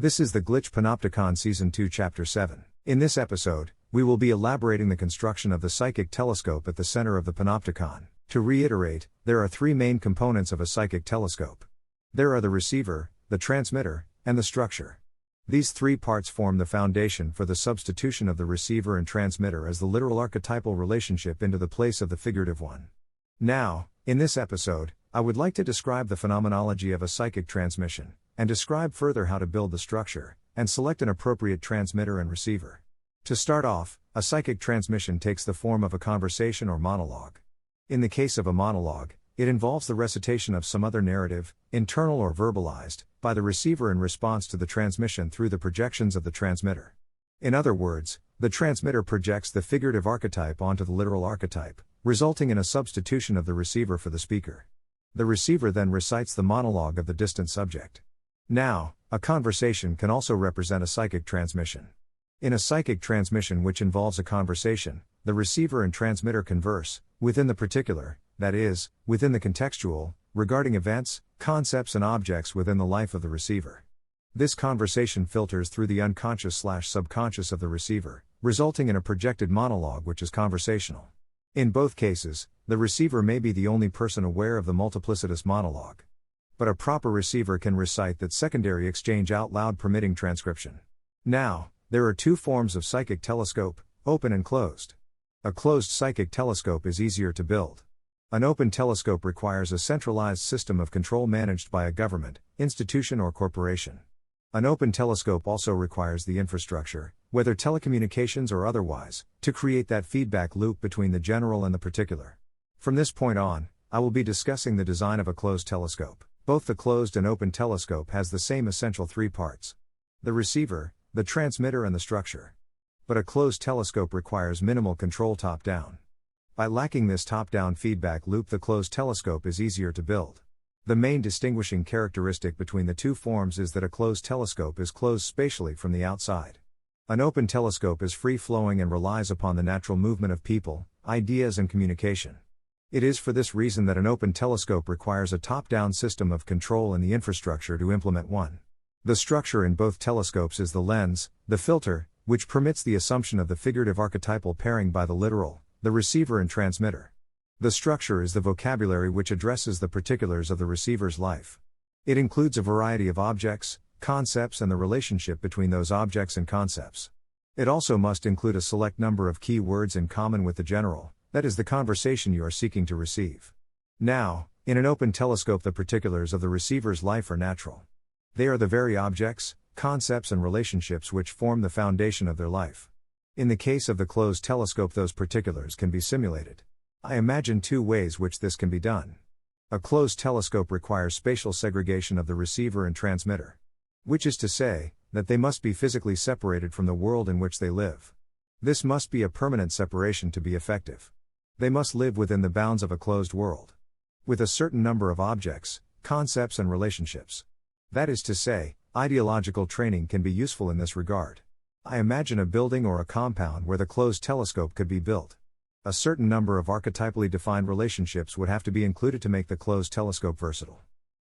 This is the Glitch Panopticon Season 2 Chapter 7. In this episode, we will be elaborating the construction of the psychic telescope at the center of the Panopticon. To reiterate, there are three main components of a psychic telescope. There are the receiver, the transmitter, and the structure. These three parts form the foundation for the substitution of the receiver and transmitter as the literal archetypal relationship into the place of the figurative one. Now, in this episode, I would like to describe the phenomenology of a psychic transmission, and describe further how to build the structure, and select an appropriate transmitter and receiver. To start off, a psychic transmission takes the form of a conversation or monologue. In the case of a monologue, it involves the recitation of some other narrative, internal or verbalized, by the receiver in response to the transmission through the projections of the transmitter. In other words, the transmitter projects the figurative archetype onto the literal archetype, resulting in a substitution of the receiver for the speaker. The receiver then recites the monologue of the distant subject. Now, a conversation can also represent a psychic transmission. In a psychic transmission which involves a conversation, the receiver and transmitter converse, within the particular, that is, within the contextual, regarding events, concepts and objects within the life of the receiver. This conversation filters through the unconscious/subconscious of the receiver, resulting in a projected monologue which is conversational. In both cases, the receiver may be the only person aware of the multiplicitous monologue. But a proper receiver can recite that secondary exchange out loud, permitting transcription. Now, there are two forms of psychic telescope, open and closed. A closed psychic telescope is easier to build. An open telescope requires a centralized system of control managed by a government, institution or corporation. An open telescope also requires the infrastructure, whether telecommunications or otherwise, to create that feedback loop between the general and the particular. From this point on, I will be discussing the design of a closed telescope. Both the closed and open telescope has the same essential three parts: the receiver, the transmitter and the structure. But a closed telescope requires minimal control top-down. By lacking this top-down feedback loop, the closed telescope is easier to build. The main distinguishing characteristic between the two forms is that a closed telescope is closed spatially from the outside. An open telescope is free-flowing and relies upon the natural movement of people, ideas and communication. It is for this reason that an open telescope requires a top-down system of control and the infrastructure to implement one. The structure in both telescopes is the lens, the filter, which permits the assumption of the figurative archetypal pairing by the literal, the receiver and transmitter. The structure is the vocabulary which addresses the particulars of the receiver's life. It includes a variety of objects, concepts and the relationship between those objects and concepts. It also must include a select number of key words in common with the general, that is the conversation you are seeking to receive. Now, in an open telescope, the particulars of the receiver's life are natural. They are the very objects, concepts and relationships which form the foundation of their life. In the case of the closed telescope, those particulars can be simulated. I imagine two ways which this can be done. A closed telescope requires spatial segregation of the receiver and transmitter. Which is to say, that they must be physically separated from the world in which they live. This must be a permanent separation to be effective. They must live within the bounds of a closed world, with a certain number of objects, concepts and relationships. That is to say, ideological training can be useful in this regard. I imagine a building or a compound where the closed telescope could be built. A certain number of archetypally defined relationships would have to be included to make the closed telescope versatile.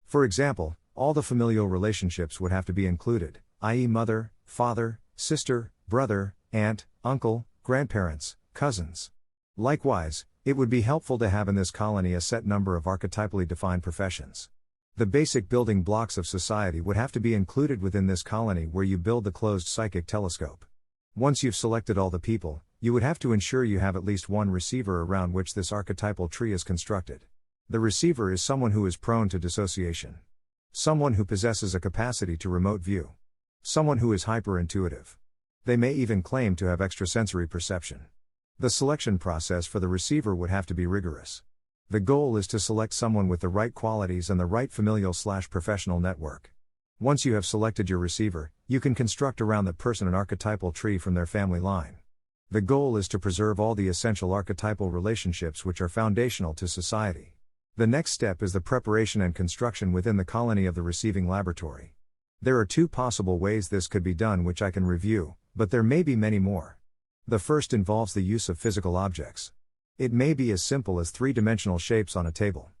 For example, all the familial relationships would have to be included, i.e. mother, father, sister, brother, aunt, uncle, grandparents, cousins. Likewise, it would be helpful to have in this colony a set number of archetypally defined professions. The basic building blocks of society would have to be included within this colony where you build the closed psychic telescope. Once you've selected all the people, you would have to ensure you have at least one receiver around which this archetypal tree is constructed. The receiver is someone who is prone to dissociation. Someone who possesses a capacity to remote view. Someone who is hyper-intuitive. They may even claim to have extrasensory perception. The selection process for the receiver would have to be rigorous. The goal is to select someone with the right qualities and the right familial/professional network. Once you have selected your receiver, you can construct around that person an archetypal tree from their family line. The goal is to preserve all the essential archetypal relationships which are foundational to society. The next step is the preparation and construction within the colony of the receiving laboratory. There are two possible ways this could be done which I can review, but there may be many more. The first involves the use of physical objects. It may be as simple as three-dimensional shapes on a table.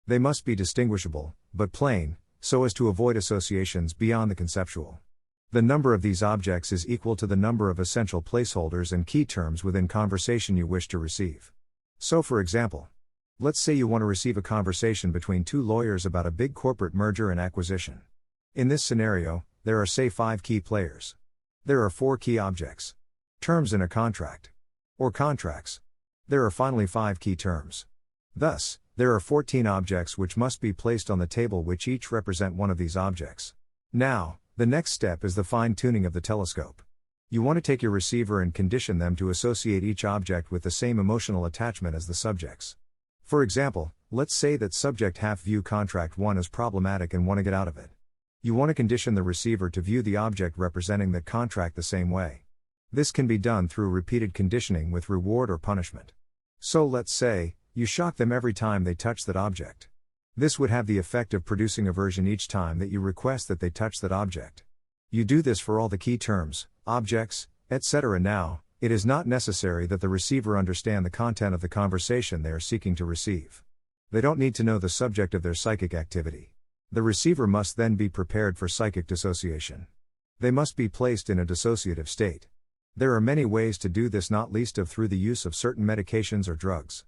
They must be distinguishable, but plain, so as to avoid associations beyond the conceptual. The number of these objects is equal to the number of essential placeholders and key terms within conversation you wish to receive. So for example, let's say you want to receive a conversation between two lawyers about a big corporate merger and acquisition. In this scenario, there are say 5 key players. There are 4 key objects. Terms in a contract. Or contracts. There are finally 5 key terms. Thus, there are 14 objects which must be placed on the table which each represent one of these objects. Now, the next step is the fine-tuning of the telescope. You want to take your receiver and condition them to associate each object with the same emotional attachment as the subjects. For example, let's say that subject half view contract 1 is problematic and want to get out of it. You want to condition the receiver to view the object representing that contract the same way. This can be done through repeated conditioning with reward or punishment. So let's say, you shock them every time they touch that object. This would have the effect of producing aversion each time that you request that they touch that object. You do this for all the key terms, objects, etc. Now, it is not necessary that the receiver understand the content of the conversation they are seeking to receive. They don't need to know the subject of their psychic activity. The receiver must then be prepared for psychic dissociation. They must be placed in a dissociative state. There are many ways to do this, not least of through the use of certain medications or drugs.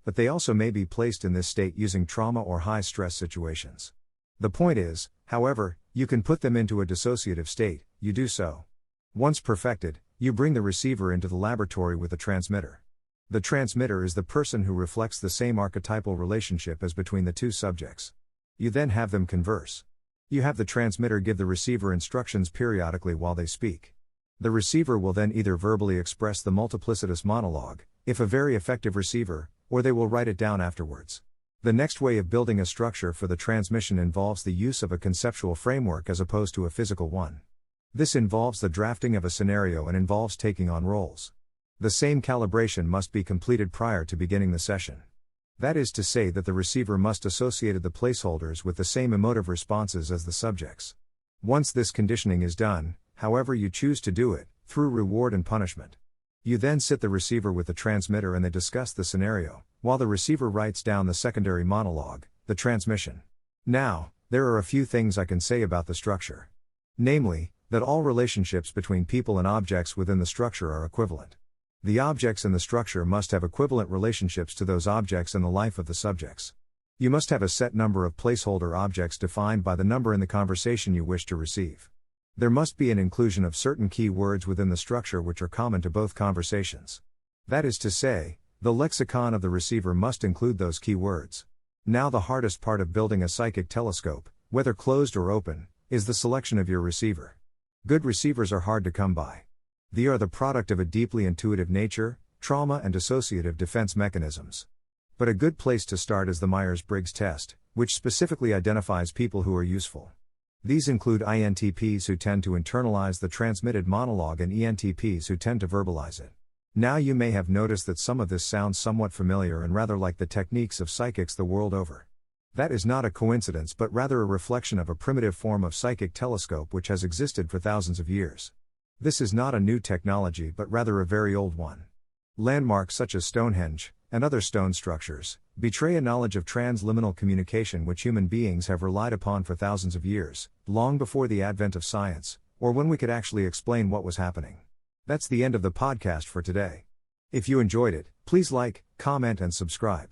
But they also may be placed in this state using trauma or high-stress situations. The point is, however, you can put them into a dissociative state. You do so. Once perfected, you bring the receiver into the laboratory with the transmitter. The transmitter is the person who reflects the same archetypal relationship as between the two subjects. You then have them converse. You have the transmitter give the receiver instructions periodically while they speak. The receiver will then either verbally express the multiplicitous monologue, if a very effective receiver, or they will write it down afterwards. The next way of building a structure for the transmission involves the use of a conceptual framework as opposed to a physical one. This involves the drafting of a scenario and involves taking on roles. The same calibration must be completed prior to beginning the session. That is to say that the receiver must associate the placeholders with the same emotive responses as the subjects. Once this conditioning is done, however you choose to do it, through reward and punishment. You then sit the receiver with the transmitter and they discuss the scenario, while the receiver writes down the secondary monologue, the transmission. Now, there are a few things I can say about the structure. Namely, that all relationships between people and objects within the structure are equivalent. The objects in the structure must have equivalent relationships to those objects in the life of the subjects. You must have a set number of placeholder objects defined by the number in the conversation you wish to receive. There must be an inclusion of certain key words within the structure which are common to both conversations. That is to say, the lexicon of the receiver must include those key words. Now the hardest part of building a psychic telescope, whether closed or open, is the selection of your receiver. Good receivers are hard to come by. They are the product of a deeply intuitive nature, trauma and dissociative defense mechanisms. But a good place to start is the Myers-Briggs test, which specifically identifies people who are useful. These include INTPs who tend to internalize the transmitted monologue and ENTPs who tend to verbalize it. Now you may have noticed that some of this sounds somewhat familiar and rather like the techniques of psychics the world over. That is not a coincidence but rather a reflection of a primitive form of psychic telescope which has existed for thousands of years. This is not a new technology but rather a very old one. Landmarks such as Stonehenge, and other stone structures, betray a knowledge of transliminal communication which human beings have relied upon for thousands of years, long before the advent of science, or when we could actually explain what was happening. That's the end of the podcast for today. If you enjoyed it, please like, comment and subscribe.